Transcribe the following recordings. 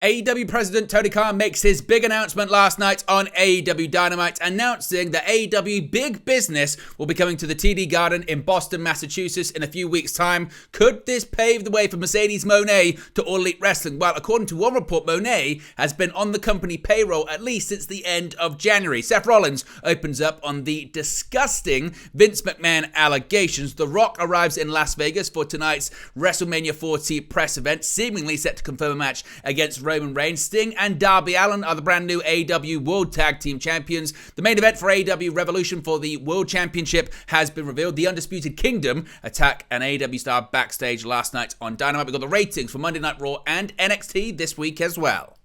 AEW President Tony Khan makes his big announcement last night on AEW Dynamite, announcing that AEW Big Business will be coming to the TD Garden in Boston, Massachusetts in a few weeks' time. Could this pave the way for Mercedes Mone to All Elite Wrestling? Well, according to one report, Mone has been on the company payroll at least since the end of January. Seth Rollins opens up on the disgusting Vince McMahon allegations. The Rock arrives in Las Vegas for tonight's WrestleMania 40 press event, seemingly set to confirm a match against Roman Reigns. Sting and Darby Allin are the brand new AEW World Tag Team Champions. The main event for AEW Revolution for the World Championship has been revealed. The Undisputed Kingdom attack an AEW star backstage last night on Dynamite. We've got the ratings for Monday Night Raw and NXT this week as well.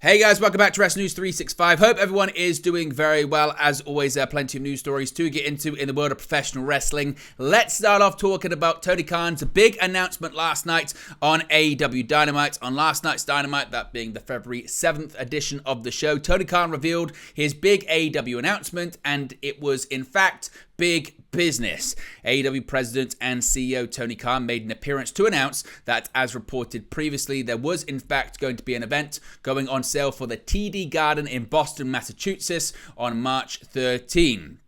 Hey guys, welcome back to Wrestling News 365. Hope everyone is doing very well. As always, plenty of news stories to get into in the world of professional wrestling. Let's start off talking about Tony Khan's big announcement last night on AEW Dynamite. On last night's Dynamite, that being the February 7th edition of the show, Tony Khan revealed his big AEW announcement, and it was in fact big business. AEW President and CEO Tony Khan made an appearance to announce that, as reported previously, there was in fact going to be an event going on sale for the TD Garden in Boston, Massachusetts on March 13.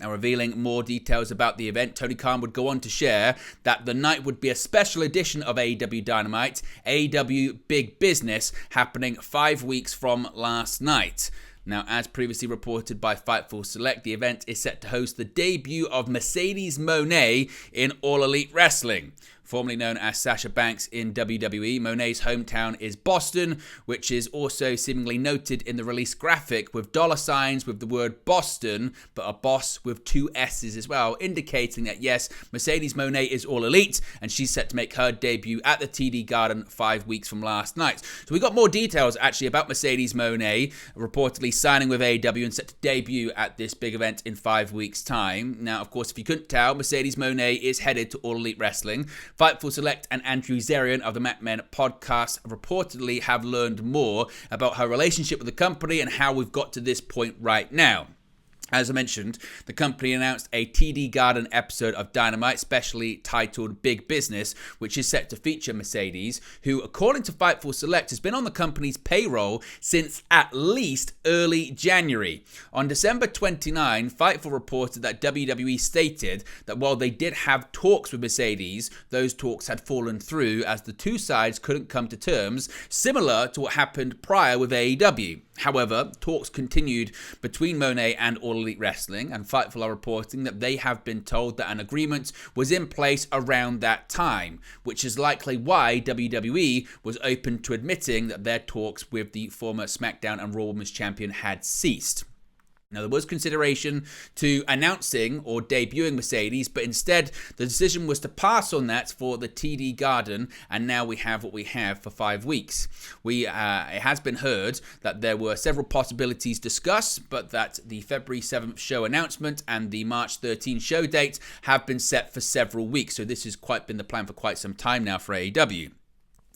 Now, revealing more details about the event, Tony Khan would go on to share that the night would be a special edition of AEW Dynamite, AEW Big Business, happening 5 weeks from last night. Now, as previously reported by Fightful Select, the event is set to host the debut of Mercedes Mone in All Elite Wrestling. Formerly known as Sasha Banks in WWE, Mone's hometown is Boston, which is also seemingly noted in the release graphic with dollar signs with the word Boston, but a boss with 2 S's as well, indicating that yes, Mercedes Mone is All Elite, and she's set to make her debut at the TD Garden 5 weeks from last night. So we got more details actually about Mercedes Mone reportedly signing with AEW and set to debut at this big event in 5 weeks' time. Now, of course, if you couldn't tell, Mercedes Mone is headed to All Elite Wrestling. Fightful Select and Andrew Zarian of the McMahon podcast reportedly have learned more about her relationship with the company and how we've got to this point right now. As I mentioned, the company announced a TD Garden episode of Dynamite, specially titled Big Business, which is set to feature Mercedes, who, according to Fightful Select, has been on the company's payroll since at least early January. On December 29, Fightful reported that WWE stated that while they did have talks with Mercedes, those talks had fallen through as the two sides couldn't come to terms, similar to what happened prior with AEW. However, talks continued between Mone and All Elite Wrestling, and Fightful are reporting that they have been told that an agreement was in place around that time, which is likely why WWE was open to admitting that their talks with the former SmackDown and Raw Women's Champion had ceased. Now, there was consideration to announcing or debuting Mercedes, but instead the decision was to pass on that for the TD Garden, and now we have what we have for 5 weeks. It has been heard that there were several possibilities discussed, but that the February 7th show announcement and the March 13th show date have been set for several weeks, so this has quite been the plan for quite some time now for AEW.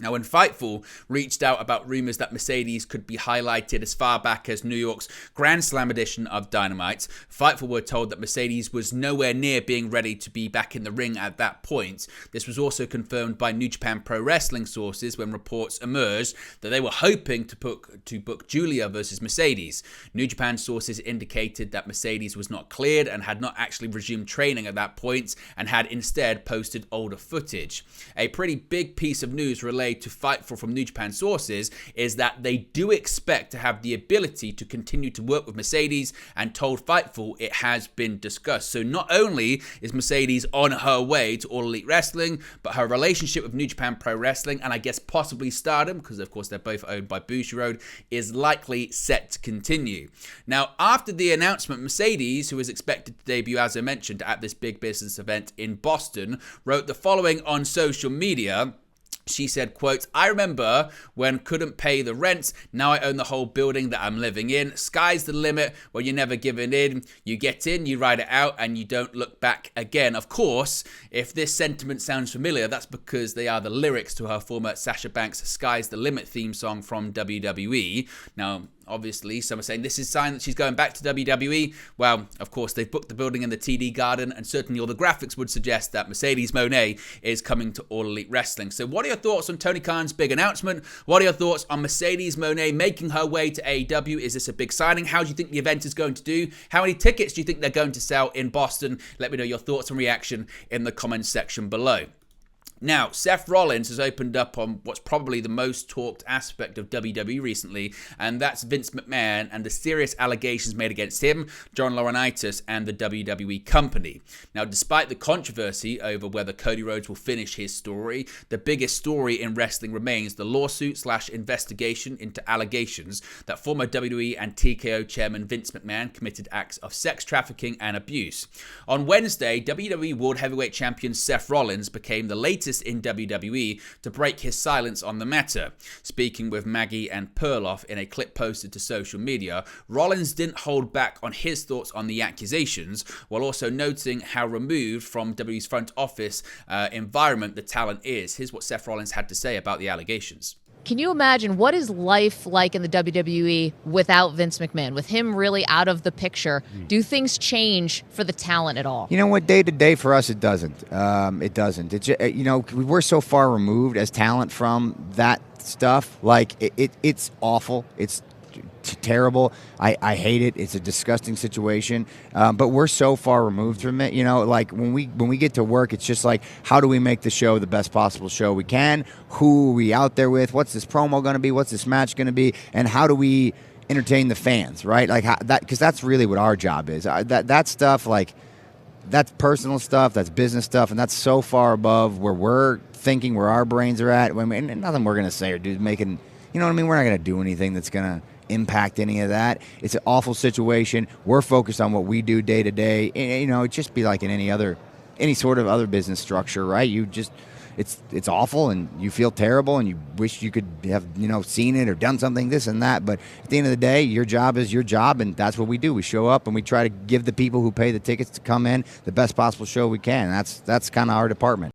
Now, when Fightful reached out about rumors that Mercedes could be highlighted as far back as New York's Grand Slam edition of Dynamite, Fightful were told that Mercedes was nowhere near being ready to be back in the ring at that point. This was also confirmed by New Japan Pro Wrestling sources when reports emerged that they were hoping to book Julia versus Mercedes. New Japan sources indicated that Mercedes was not cleared and had not actually resumed training at that point and had instead posted older footage. A pretty big piece of news relayed to Fightful from New Japan sources is that they do expect to have the ability to continue to work with Mercedes, and told Fightful it has been discussed. So not only is Mercedes on her way to All Elite Wrestling, but her relationship with New Japan Pro Wrestling, and I guess possibly Stardom, because of course they're both owned by Bushiroad, is likely set to continue. Now, after the announcement, Mercedes, who is expected to debut, as I mentioned, at this big business event in Boston, wrote the following on social media. She said, quote, "I remember when couldn't pay the rent. Now I own the whole building that I'm living in. Sky's the limit when you're never giving in. You get in, you ride it out, and you don't look back again." Of course, if this sentiment sounds familiar, that's because they are the lyrics to her former Sasha Banks' Sky's the Limit theme song from WWE. Now, Obviously, some are saying this is a sign that she's going back to WWE. Well, of course, they've booked the building in the TD Garden, and certainly all the graphics would suggest that Mercedes Mone is coming to All Elite Wrestling. So what are your thoughts on Tony Khan's big announcement? What are your thoughts on Mercedes Mone making her way to AEW? Is this a big signing? How do you think the event is going to do? How many tickets do you think they're going to sell in Boston? Let me know your thoughts and reaction in the comments section below. Now, Seth Rollins has opened up on what's probably the most talked aspect of WWE recently, and that's Vince McMahon and the serious allegations made against him, John Laurinaitis, and the WWE company. Now, despite the controversy over whether Cody Rhodes will finish his story, the biggest story in wrestling remains the lawsuit/investigation into allegations that former WWE and TKO chairman Vince McMahon committed acts of sex trafficking and abuse. On Wednesday, WWE World Heavyweight Champion Seth Rollins became the latest in WWE to break his silence on the matter. Speaking with Maggie and Perloff in a clip posted to social media, Rollins didn't hold back on his thoughts on the accusations, while also noting how removed from WWE's front office environment the talent is. Here's what Seth Rollins had to say about the allegations. Can you imagine what is life like in the WWE without Vince McMahon, with him really out of the picture? Do things change for the talent at all? You know what, day to day for us, it doesn't. It doesn't. It's, we're so far removed as talent from that stuff. Like, it's awful. It's terrible. I hate it. It's a disgusting situation. But we're so far removed from it. Like when we get to work, it's just like, how do we make the show the best possible show we can? Who are we out there with? What's this promo going to be? What's this match going to be? And how do we entertain the fans? Right? Like that, because that's really what our job is. That stuff, like, that's personal stuff. That's business stuff, and that's so far above where we're thinking, where our brains are at. I mean, nothing we're going to say or do making. You know what I mean? We're not going to do anything that's going to impact any of that. It's an awful situation. We're focused on what we do day to day. It'd just be like in any sort of other business structure, right? It's awful, and you feel terrible, and you wish you could have seen it or done something, this and that. But at the end of the day, your job is your job, and that's what we do. We show up and we try to give the people who pay the tickets to come in the best possible show we can. That's kind of our department.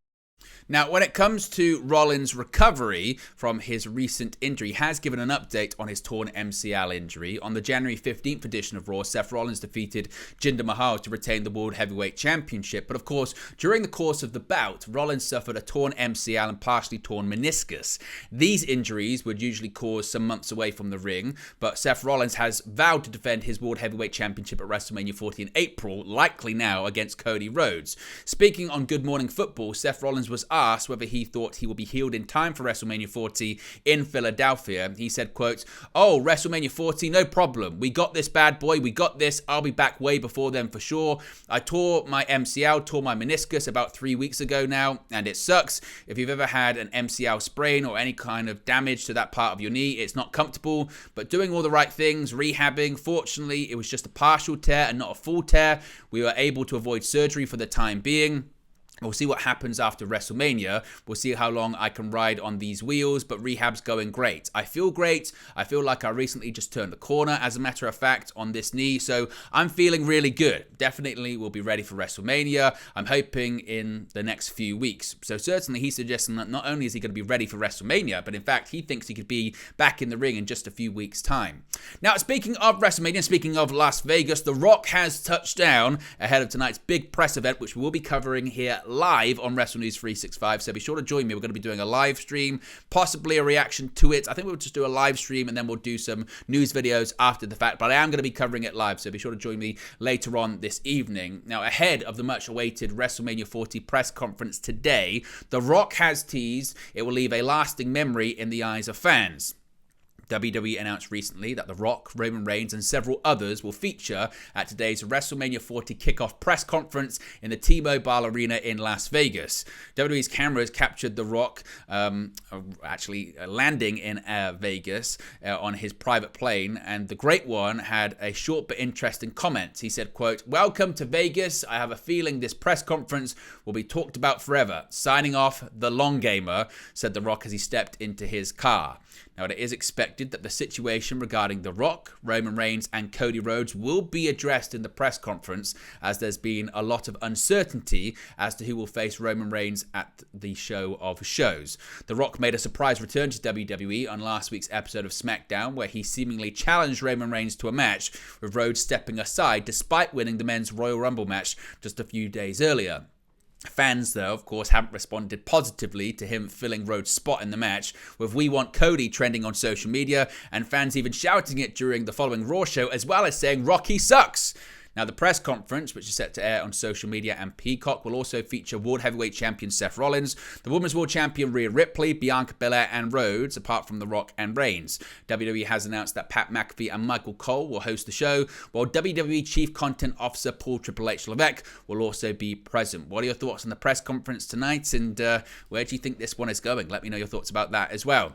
Now, when it comes to Rollins' recovery from his recent injury, he has given an update on his torn MCL injury. On the January 15th edition of Raw, Seth Rollins defeated Jinder Mahal to retain the World Heavyweight Championship. But of course, during the course of the bout, Rollins suffered a torn MCL and partially torn meniscus. These injuries would usually cause some months away from the ring, but Seth Rollins has vowed to defend his World Heavyweight Championship at WrestleMania 40 in April, likely now against Cody Rhodes. Speaking on Good Morning Football, Seth Rollins was asked whether he thought he will be healed in time for WrestleMania 40 in Philadelphia. He said, quote, "Oh, WrestleMania 40, no problem. We got this, bad boy. We got this. I'll be back way before then for sure. I tore my MCL, tore my meniscus about 3 weeks ago now, and it sucks. If you've ever had an MCL sprain or any kind of damage to that part of your knee, it's not comfortable, but doing all the right things, rehabbing. Fortunately, it was just a partial tear and not a full tear. We were able to avoid surgery for the time being. We'll see what happens after WrestleMania. We'll see how long I can ride on these wheels, but rehab's going great. I feel great. I feel like I recently just turned the corner, as a matter of fact, on this knee, so I'm feeling really good. Definitely will be ready for WrestleMania. I'm hoping in the next few weeks. So certainly he's suggesting that not only is he going to be ready for WrestleMania, but in fact he thinks he could be back in the ring in just a few weeks' time. Now, speaking of WrestleMania, speaking of Las Vegas, The Rock has touched down ahead of tonight's big press event, which we will be covering here live on WrestleNews 365, so be sure to join me. We're going to be doing a live stream, possibly a reaction to it. I think we'll just do a live stream and then we'll do some news videos after the fact, but I am going to be covering it live, so be sure to join me later on this evening. Now, ahead of the much-awaited WrestleMania 40 press conference today, The Rock has teased it will leave a lasting memory in the eyes of fans. WWE announced recently that The Rock, Roman Reigns, and several others will feature at today's WrestleMania 40 kickoff press conference in the T-Mobile Arena in Las Vegas. WWE's cameras captured The Rock actually landing in Vegas on his private plane, and the Great One had a short but interesting comment. He said, quote, "Welcome to Vegas. I have a feeling this press conference will be talked about forever. Signing off, the long gamer," said The Rock as he stepped into his car. Now, it is expected that the situation regarding The Rock, Roman Reigns, and Cody Rhodes will be addressed in the press conference, as there's been a lot of uncertainty as to who will face Roman Reigns at the show of shows. The Rock made a surprise return to WWE on last week's episode of SmackDown, where he seemingly challenged Roman Reigns to a match, with Rhodes stepping aside despite winning the men's Royal Rumble match just a few days earlier. Fans, though, of course, haven't responded positively to him filling Rhodes' spot in the match, with "We Want Cody" trending on social media, and fans even shouting it during the following Raw show, as well as saying "Rocky sucks." Now, the press conference, which is set to air on social media and Peacock, will also feature World Heavyweight Champion Seth Rollins, the Women's World Champion Rhea Ripley, Bianca Belair, and Rhodes, apart from The Rock and Reigns. WWE has announced that Pat McAfee and Michael Cole will host the show, while WWE Chief Content Officer Paul Triple H Levesque will also be present. What are your thoughts on the press conference tonight, and where do you think this one is going? Let me know your thoughts about that as well.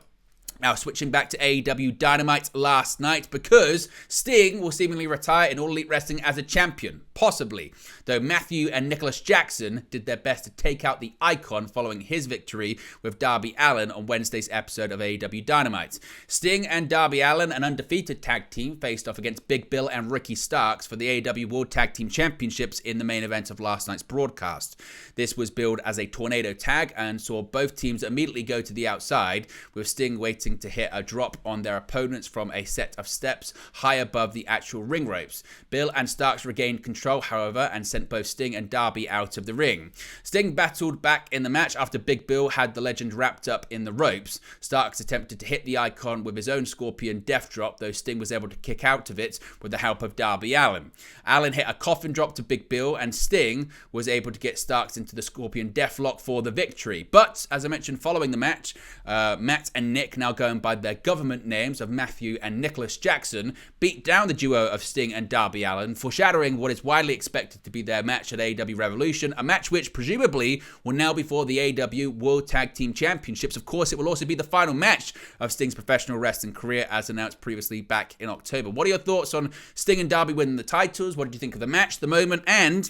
Now, switching back to AEW Dynamite last night, because Sting will seemingly retire in All Elite Wrestling as a champion, possibly, though Matthew and Nicholas Jackson did their best to take out the Icon following his victory with Darby Allin on Wednesday's episode of AEW Dynamite. Sting and Darby Allin, an undefeated tag team, faced off against Big Bill and Ricky Starks for the AEW World Tag Team Championships in the main event of last night's broadcast. This was billed as a tornado tag and saw both teams immediately go to the outside, with Sting waiting to hit a drop on their opponents from a set of steps high above the actual ring ropes. Bill and Starks regained control, however, and sent both Sting and Darby out of the ring. Sting battled back in the match after Big Bill had the legend wrapped up in the ropes. Starks attempted to hit the Icon with his own Scorpion Death Drop, though Sting was able to kick out of it with the help of Darby Allin. Allin hit a coffin drop to Big Bill, and Sting was able to get Starks into the Scorpion Deathlock for the victory. But, as I mentioned following the match, Matt and Nick, now going by their government names of Matthew and Nicholas Jackson, beat down the duo of Sting and Darby Allin, foreshadowing what is widely expected to be their match at AEW Revolution, a match which presumably will now be for the AEW World Tag Team Championships. Of course, it will also be the final match of Sting's professional wrestling career, as announced previously back in October. What are your thoughts on Sting and Darby winning the titles? What did you think of the match, the moment, and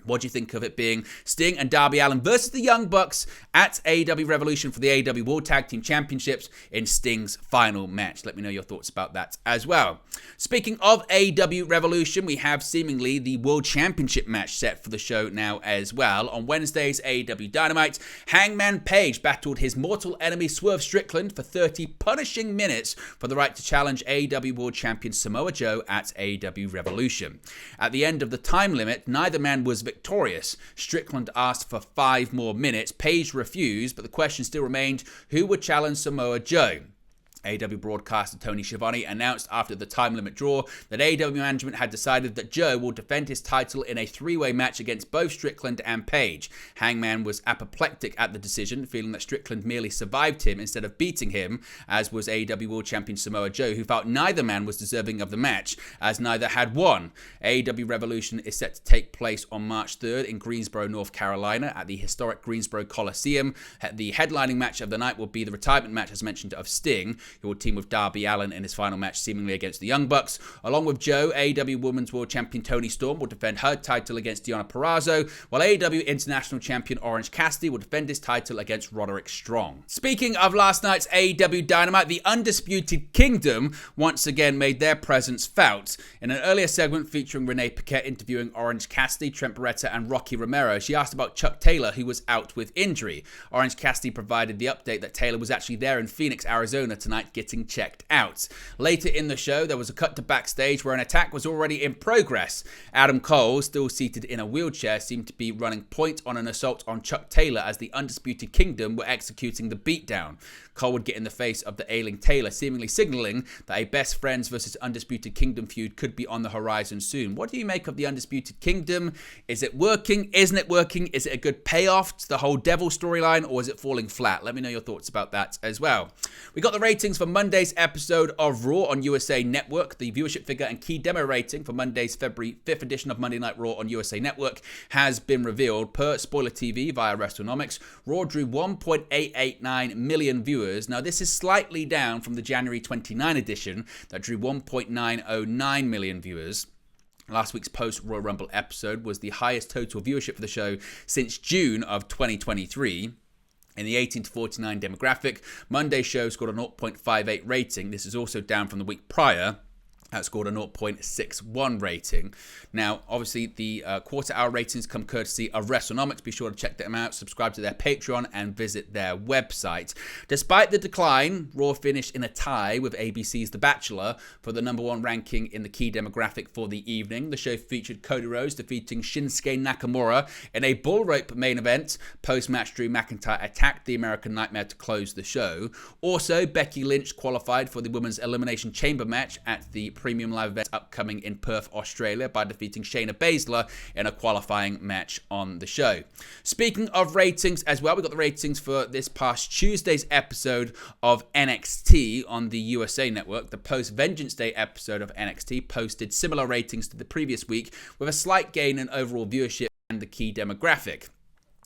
what do you think of it being Sting and Darby Allin versus the Young Bucks at AEW Revolution for the AEW World Tag Team Championships in Sting's final match? Let me know your thoughts about that as well. Speaking of AEW Revolution, we have seemingly the World Championship match set for the show now as well. On Wednesday's AEW Dynamite, Hangman Page battled his mortal enemy Swerve Strickland for 30 punishing minutes for the right to challenge AEW World Champion Samoa Joe at AEW Revolution. At the end of the time limit, neither man was victorious. Strickland asked for 5 more minutes. Page refused, but the question still remained, who would challenge Samoa Joe? AEW broadcaster Tony Schiavone announced after the time limit draw that AEW management had decided that Joe will defend his title in a 3-way match against both Strickland and Page. Hangman was apoplectic at the decision, feeling that Strickland merely survived him instead of beating him, as was AEW World Champion Samoa Joe, who felt neither man was deserving of the match, as neither had won. AEW Revolution is set to take place on March 3rd in Greensboro, North Carolina, at the historic Greensboro Coliseum. The headlining match of the night will be the retirement match, as mentioned, of Sting, who will team with Darby Allin in his final match, seemingly against the Young Bucks. Along with Joe, AEW Women's World Champion Toni Storm will defend her title against Deonna Purrazzo, while AEW International Champion Orange Cassidy will defend his title against Roderick Strong. Speaking of last night's AEW Dynamite, the Undisputed Kingdom once again made their presence felt. In an earlier segment featuring Renee Paquette interviewing Orange Cassidy, Trent Beretta, and Rocky Romero, she asked about Chuck Taylor, who was out with injury. Orange Cassidy provided the update that Taylor was actually there in Phoenix, Arizona tonight, getting checked out. Later in the show, there was a cut to backstage where an attack was already in progress. Adam Cole, still seated in a wheelchair, seemed to be running point on an assault on Chuck Taylor as the Undisputed Kingdom were executing the beatdown. Cole would get in the face of the ailing Taylor, seemingly signaling that a Best Friends versus Undisputed Kingdom feud could be on the horizon soon. What do you make of the Undisputed Kingdom? Is it working? Isn't it working? Is it a good payoff to the whole Devil storyline, or is it falling flat? Let me know your thoughts about that as well. We got the ratings for Monday's episode of Raw on USA Network. The viewership figure and key demo rating for Monday's February 5th edition of Monday Night Raw on USA Network has been revealed. Per Spoiler TV via WrestleNomics, Raw drew 1.889 million viewers. Now, this is slightly down from the January 29 edition that drew 1.909 million viewers. Last week's post-Royal Rumble episode was the highest total viewership for the show since June of 2023. In the 18 to 49 demographic, Monday's show scored a 0.58 rating. This is also down from the week prior. That scored a 0.61 rating. Now, obviously, the quarter-hour ratings come courtesy of WrestleNomics. Be sure to check them out, subscribe to their Patreon, and visit their website. Despite the decline, Raw finished in a tie with ABC's The Bachelor for the #1 ranking in the key demographic for the evening. The show featured Cody Rhodes defeating Shinsuke Nakamura in a bull rope main event. Post-match, Drew McIntyre attacked the American Nightmare to close the show. Also, Becky Lynch qualified for the Women's Elimination Chamber match at the Premium Live event upcoming in Perth, Australia, by defeating Shayna Baszler in a qualifying match on the show. Speaking of ratings as well, we got the ratings for this past Tuesday's episode of NXT on the USA Network. The post-Vengeance Day episode of NXT posted similar ratings to the previous week, with a slight gain in overall viewership and the key demographic.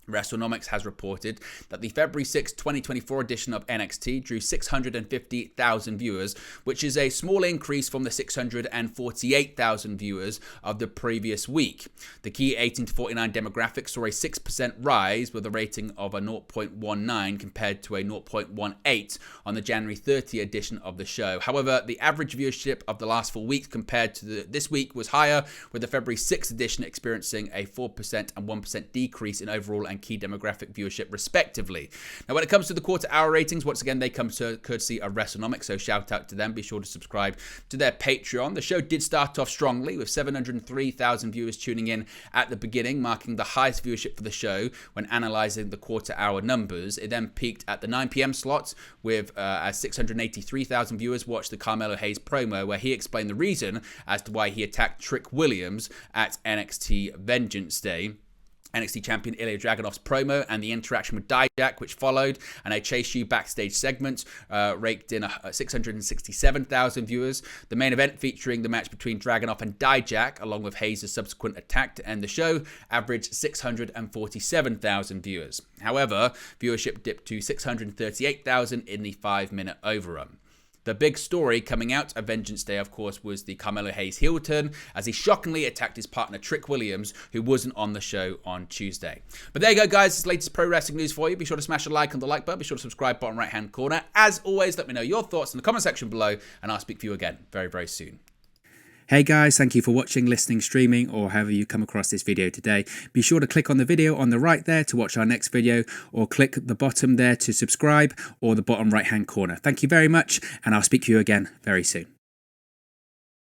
WrestleNomics has reported that the February 6, 2024 edition of NXT drew 650,000 viewers, which is a small increase from the 648,000 viewers of the previous week. The key 18 to 49 demographic saw a 6% rise with a rating of a 0.19 compared to a 0.18 on the January 30 edition of the show. However, the average viewership of the last 4 weeks compared to this week was higher, with the February 6 edition experiencing a 4% and 1% decrease in overall and key demographic viewership respectively. Now, when it comes to the quarter-hour ratings, once again, they come to courtesy of WrestleNomics, so shout out to them. Be sure to subscribe to their Patreon. The show did start off strongly with 703,000 viewers tuning in at the beginning, marking the highest viewership for the show when analyzing the quarter-hour numbers. It then peaked at the 9 p.m. slot with as 683,000 viewers watched the Carmelo Hayes promo, where he explained the reason as to why he attacked Trick Williams at NXT Vengeance Day. NXT champion Ilya Dragunov's promo and the interaction with Dijak, which followed, and a Chase You backstage segment raked in 667,000 viewers. The main event, featuring the match between Dragunov and Dijak, along with Hayes' subsequent attack to end the show, averaged 647,000 viewers. However, viewership dipped to 638,000 in the 5-minute overrun. The big story coming out of Vengeance Day, of course, was the Carmelo Hayes heel turn, as he shockingly attacked his partner Trick Williams, who wasn't on the show on Tuesday. But there you go, guys. It's the latest pro wrestling news for you. Be sure to smash a like on the like button. Be sure to subscribe, bottom right-hand corner. As always, let me know your thoughts in the comment section below, and I'll speak to you again very, very soon. Hey guys, thank you for watching, listening, streaming, or however you come across this video today. Be sure to click on the video on the right there to watch our next video, or click the bottom there to subscribe, or the bottom right hand corner. Thank you very much, and I'll speak to you again very soon.